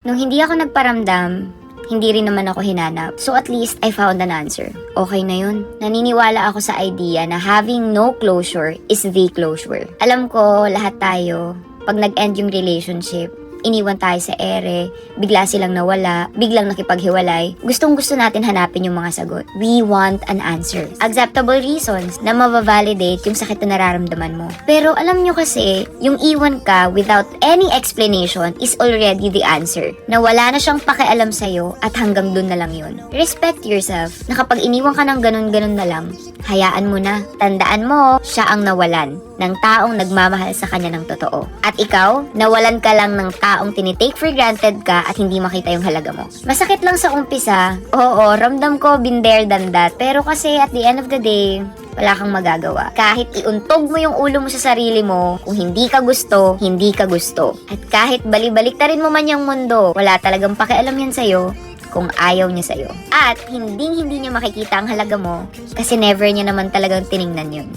Nung hindi ako nagparamdam, hindi rin naman ako hinanap. So at least, I found an answer. Okay na yun. Naniniwala ako sa idea na having no closure is the closure. Alam ko, lahat tayo, pag nag-end yung relationship, iniwan tayo sa ere, bigla silang nawala, biglang nakipaghiwalay, gustong-gusto natin hanapin yung mga sagot. We want an answer. Acceptable reasons na mabavalidate yung sakit na nararamdaman mo. Pero alam nyo kasi, yung iwan ka without any explanation is already the answer. Na wala na siyang pakialam sa'yo at hanggang dun na lang yun. Respect yourself na kapag iniwan ka ng ganun-ganun na lang, hayaan mo na. Tandaan mo, siya ang nawalan ng taong nagmamahal sa kanya ng totoo. At ikaw, nawalan ka lang ng taong tinitake for granted ka at hindi makita yung halaga mo. Masakit lang sa umpisa. Oo, ramdam ko, been there than that. Pero kasi at the end of the day, wala kang magagawa. Kahit iuntog mo yung ulo mo sa sarili mo, kung hindi ka gusto, hindi ka gusto. At kahit bali-baliktarin mo man yung mundo, wala talagang pakialam yan sa'yo kung ayaw niya sa'yo. At hindi niya makikita ang halaga mo kasi never niya naman talagang tiningnan yun.